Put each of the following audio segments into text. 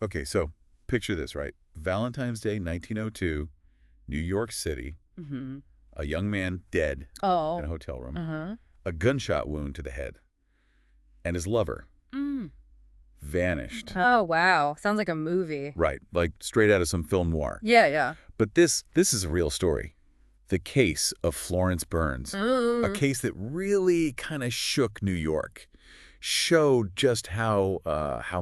Okay, so picture this, right? Valentine's Day, 1902, New York City, Mm-hmm. a young man dead in a Oh. hotel room, Uh-huh. a gunshot wound to the head, and his lover Mm. vanished. Oh, wow. Sounds like a movie. Right, like straight out of some film noir. Yeah, yeah. But this is a real story. The case of Florence Burns, a Mm. case that really kind of shook New York, showed just how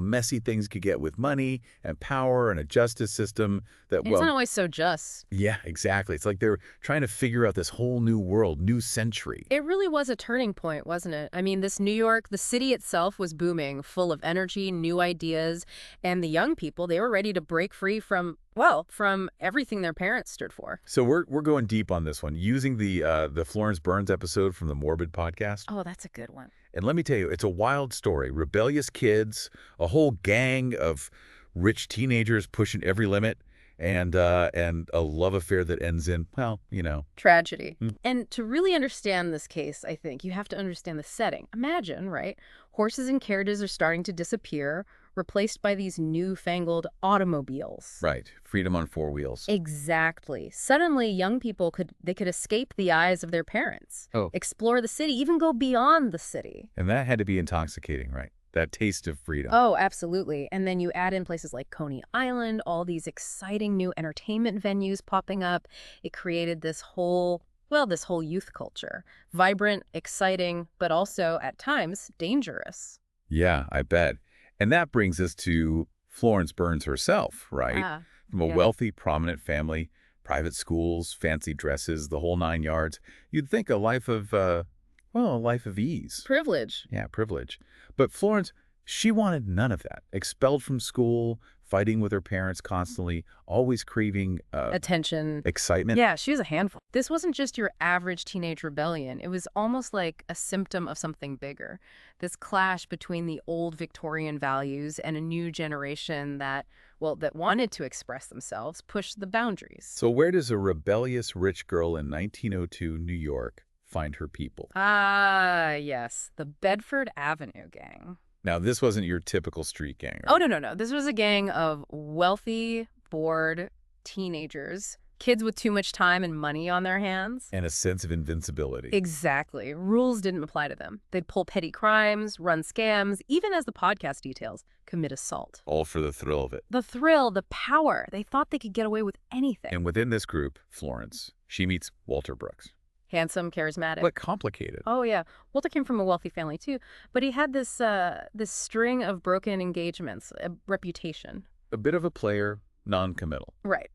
messy things could get with money and power and a justice system that, It's well, not always so just. yeah, exactly. It's like they're trying to figure out this whole new world, new century. It really was a turning point, wasn't it? I mean, this New York, the city itself was booming, full of energy, new ideas, and the young people, they were ready to break free from, well, from everything their parents stood for. So we're going deep on this one, using the Florence Burns episode from the Morbid podcast. Oh, that's a good one. And let me tell you, it's a wild story. Rebellious kids, a whole gang of rich teenagers pushing every limit, and a love affair that ends in, well, you know. Tragedy. Mm. And to really understand this case, I think you have to understand the setting. Imagine, right? Horses and carriages are starting to disappear, replaced by these newfangled automobiles. Right. Freedom on four wheels. Exactly. Suddenly, young people could escape the eyes of their parents, Oh. explore the city, even go beyond the city. And that had to be intoxicating, right? That taste of freedom. Oh, absolutely. And then you add in places like Coney Island, all these exciting new entertainment venues popping up. It created this whole, well, this whole youth culture. Vibrant, exciting, but also at times dangerous. Yeah, I bet. And that brings us to Florence Burns herself, right? Ah, From a yeah. wealthy, prominent family, private schools, fancy dresses, the whole nine yards. You'd think a life of, well, a life of ease. Privilege. Yeah, privilege. But Florence, she wanted none of that. Expelled from school, fighting with her parents constantly, always craving Attention. excitement. Yeah, she was a handful. This wasn't just your average teenage rebellion. It was almost like a symptom of something bigger. This clash between the old Victorian values and a new generation that, well, that wanted to express themselves, pushed the boundaries. So where does a rebellious rich girl in 1902 New York find her people? Ah, yes, the Bedford Avenue gang. Now, this wasn't your typical street gang, Oh, right? no, no, no. This was a gang of wealthy, bored teenagers, kids with too much time and money on their hands. And a sense of invincibility. Exactly. Rules didn't apply to them. They'd pull petty crimes, run scams, even as the podcast details, commit assault. All for the thrill of it. The thrill, the power. They thought they could get away with anything. And within this group, Florence, she meets Walter Brooks. Handsome, charismatic. But complicated. Oh, yeah. Walter came from a wealthy family, too. But he had this string of broken engagements, a reputation. A bit of a player, non-committal. Right.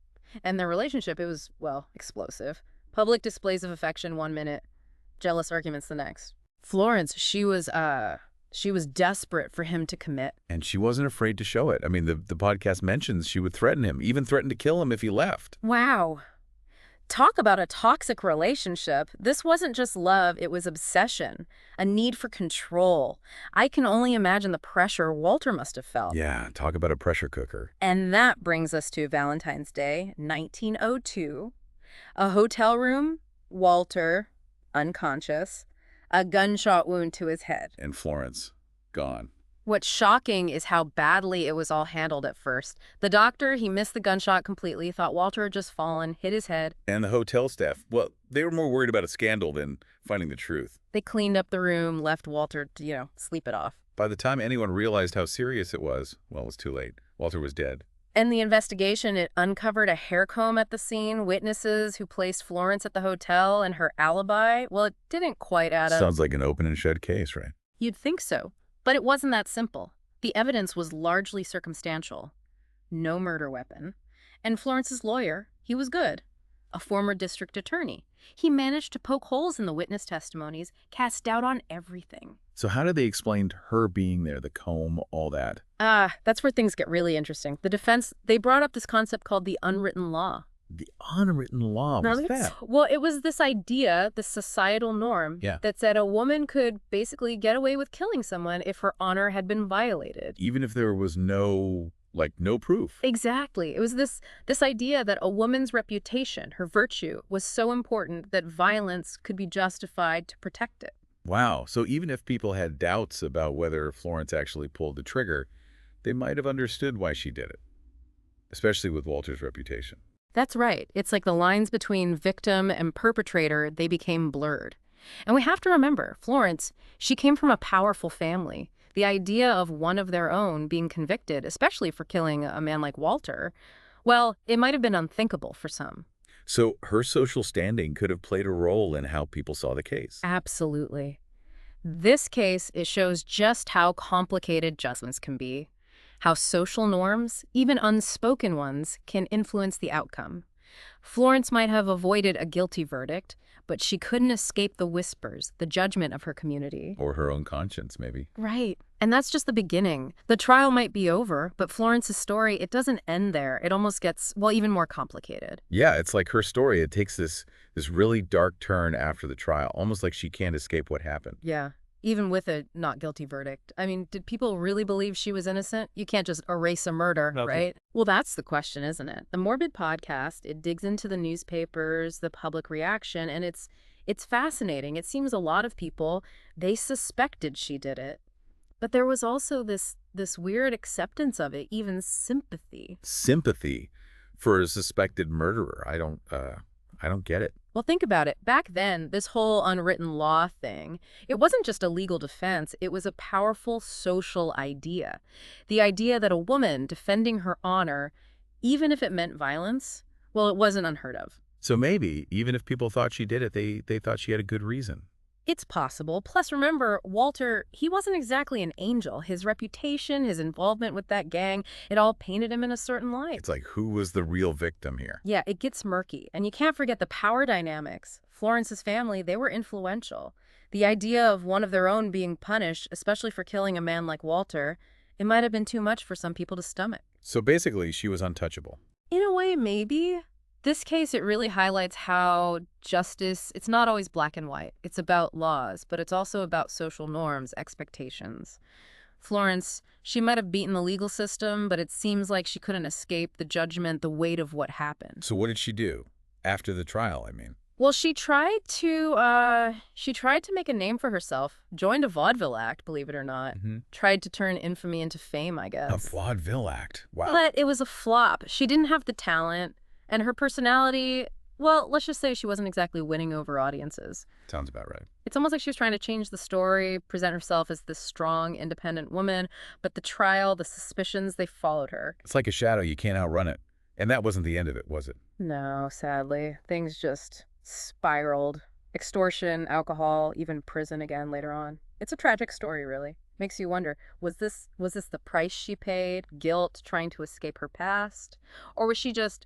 And their relationship, it was, well, explosive. Public displays of affection one minute, jealous arguments the next. Florence, she was desperate for him to commit. And she wasn't afraid to show it. I mean, the podcast mentions she would threaten him, even threaten to kill him if he left. Wow. Talk about a toxic relationship. This wasn't just love, it was obsession, a need for control. I can only imagine the pressure Walter must have felt. Yeah, talk about a pressure cooker. And that brings us to Valentine's Day, 1902. A hotel room, Walter, unconscious, a gunshot wound to his head. And Florence, gone. What's shocking is how badly it was all handled at first. The doctor, he missed the gunshot completely, thought Walter had just fallen, hit his head. And the hotel staff, well, they were more worried about a scandal than finding the truth. They cleaned up the room, left Walter to, sleep it off. By the time anyone realized how serious it was, well, it was too late. Walter was dead. And the investigation, it uncovered a hair comb at the scene, witnesses who placed Florence at the hotel, and her alibi. Well, it didn't quite add up. Sounds like an open and shut case, right? You'd think so. But it wasn't that simple. The evidence was largely circumstantial. No murder weapon. And Florence's lawyer, he was good. A former district attorney. He managed to poke holes in the witness testimonies, cast doubt on everything. So how did they explain her being there, the comb, all that? That's where things get really interesting. The defense, they brought up this concept called the unwritten law. The unwritten law, what's that? Well, it was this idea, this societal norm, Yeah. that said a woman could basically get away with killing someone if her honor had been violated. Even if there was no proof. Exactly. It was this idea that a woman's reputation, her virtue, was so important that violence could be justified to protect it. Wow. So even if people had doubts about whether Florence actually pulled the trigger, they might have understood why she did it, especially with Walter's reputation. That's right. It's like the lines between victim and perpetrator, they became blurred. And we have to remember, Florence, she came from a powerful family. The idea of one of their own being convicted, especially for killing a man like Walter, well, it might have been unthinkable for some. So her social standing could have played a role in how people saw the case. Absolutely. This case, it shows just how complicated judgments can be, how social norms, even unspoken ones, can influence the outcome. Florence might have avoided a guilty verdict, but she couldn't escape the whispers, the judgment of her community. Or her own conscience, maybe. Right. And that's just the beginning. The trial might be over, but Florence's story, it doesn't end there. It almost gets, well, even more complicated. Yeah, it's like her story. It takes this really dark turn after the trial, almost like she can't escape what happened. Yeah. Even with a not guilty verdict. I mean, did people really believe she was innocent? You can't just erase a murder, Okay. right? Well, that's the question, isn't it? The Morbid podcast, it digs into the newspapers, the public reaction, and it's fascinating. It seems a lot of people, they suspected she did it. But there was also this weird acceptance of it, even sympathy. Sympathy for a suspected murderer. I don't get it. Well, think about it. Back then, this whole unwritten law thing, it wasn't just a legal defense. It was a powerful social idea. The idea that a woman defending her honor, even if it meant violence, well, it wasn't unheard of. So maybe, even if people thought she did it, they thought she had a good reason. It's possible. Plus, remember, Walter, he wasn't exactly an angel. His reputation, his involvement with that gang, it all painted him in a certain light. It's like, who was the real victim here? Yeah, it gets murky. And you can't forget the power dynamics. Florence's family, they were influential. The idea of one of their own being punished, especially for killing a man like Walter, it might have been too much for some people to stomach. So basically, she was untouchable. In a way, maybe. This case, it really highlights how justice, it's not always black and white. It's about laws, but it's also about social norms, expectations. Florence, she might have beaten the legal system, but it seems like she couldn't escape the judgment, the weight of what happened. So what did she do? After the trial, I mean. Well, she tried to make a name for herself, joined a vaudeville act, believe it or not. Tried to turn infamy into fame, I A guess. vaudeville act. Wow. But it was a flop. She didn't have the talent. And her personality, well, let's just say she wasn't exactly winning over audiences. Sounds about right. It's almost like she was trying to change the story, present herself as this strong, independent woman, but the trial, the suspicions, they followed her. It's like a shadow. You can't outrun it. And that wasn't the end of it, was it? No, sadly. Things just spiraled. Extortion, alcohol, even prison again later on. It's a tragic story, really. Makes you wonder, was this the price she paid? Guilt, trying to escape her past? Or was she just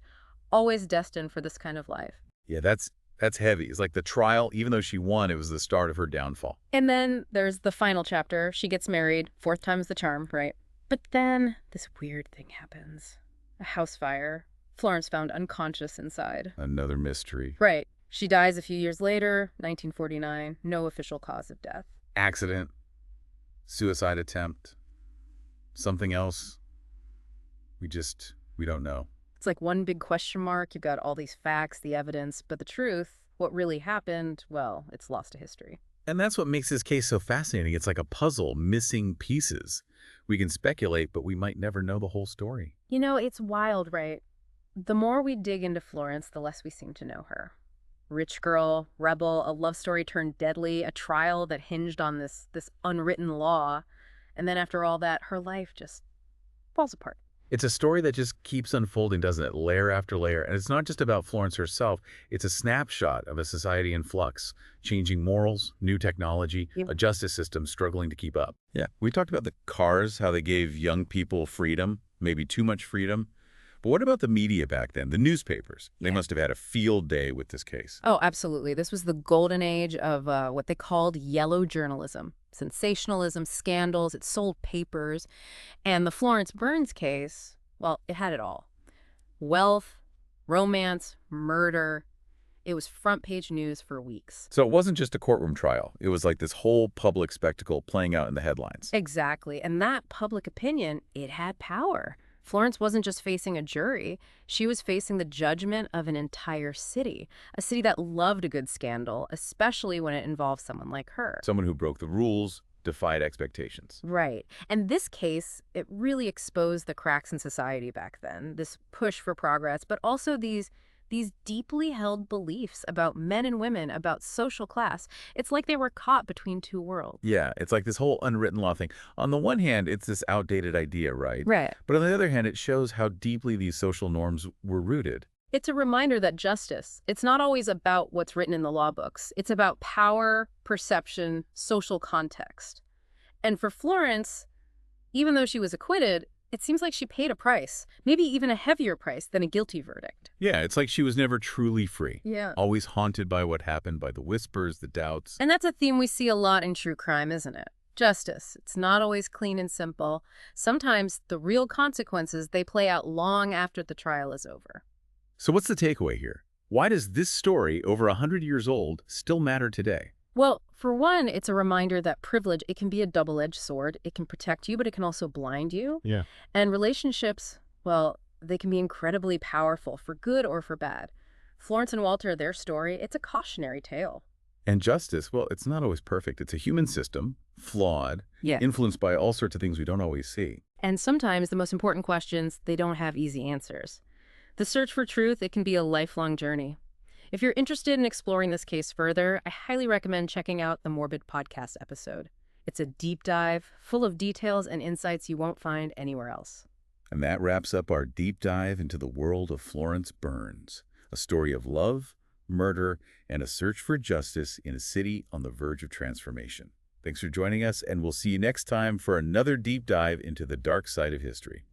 always destined for this kind of life? Yeah, that's heavy. It's like the trial, even though she won, it was the start of her downfall. And then there's the final chapter. She gets married. Fourth time's the charm, right? But then this weird thing happens. A house fire. Florence found unconscious inside. Another mystery. Right. She dies a few years later, 1949. No official cause of death. Accident. Suicide attempt. Something else. We don't know. It's like one big question mark. You've got all these facts, the evidence, but the truth, what really happened, well, it's lost to history. And that's what makes this case so fascinating. It's like a puzzle, missing pieces. We can speculate, but we might never know the whole story. You know, it's wild, right? The more we dig into Florence, the less we seem to know her. Rich girl, rebel, a love story turned deadly, a trial that hinged on this unwritten law. And then after all that, her life just falls apart. It's a story that just keeps unfolding, doesn't it? Layer after layer. And it's not just about Florence herself. It's a snapshot of a society in flux, changing morals, new technology, a justice system struggling to keep up. Yeah, we talked about the cars, how they gave young people freedom, maybe too much freedom. But what about the media back then, the newspapers? They must have had a field day with this case. Oh, absolutely. This was the golden age of what they called yellow journalism. Sensationalism, scandals, it sold papers. And the Florence Burns case, well, it had it all. Wealth, romance, murder. It was front page news for weeks. So it wasn't just a courtroom trial. It was like this whole public spectacle playing out in the headlines. Exactly. And that public opinion, it had power. Florence wasn't just facing a jury. She was facing the judgment of an entire city, a city that loved a good scandal, especially when it involved someone like her. Someone who broke the rules, defied expectations. Right. And this case, it really exposed the cracks in society back then, this push for progress, but also these deeply held beliefs about men and women, about social class. It's like they were caught between two worlds. Yeah, it's like this whole unwritten law thing. On the one hand, it's this outdated idea, right? Right. But on the other hand, it shows how deeply these social norms were rooted. It's a reminder that justice, it's not always about what's written in the law books. It's about power, perception, social context. And for Florence, even though she was acquitted, it seems like she paid a price, maybe even a heavier price than a guilty verdict. Yeah, it's like she was never truly free. Yeah. Always haunted by what happened, by the whispers, the doubts. And that's a theme we see a lot in true crime, isn't it? Justice. It's not always clean and simple. Sometimes the real consequences, they play out long after the trial is over. So what's the takeaway here? Why does this story, over 100 years old, still matter today? Well, for one, it's a reminder that privilege, it can be a double-edged sword. It can protect you, but it can also blind you. Yeah. And relationships, well, they can be incredibly powerful for good or for bad. Florence and Walter, their story, it's a cautionary tale. And justice, well, it's not always perfect. It's a human system, flawed, Yeah. influenced by all sorts of things we don't always see. And sometimes the most important questions, they don't have easy answers. The search for truth, it can be a lifelong journey. If you're interested in exploring this case further, I highly recommend checking out the Morbid podcast episode. It's a deep dive, full of details and insights you won't find anywhere else. And that wraps up our deep dive into the world of Florence Burns, a story of love, murder, and a search for justice in a city on the verge of transformation. Thanks for joining us, and we'll see you next time for another deep dive into the dark side of history.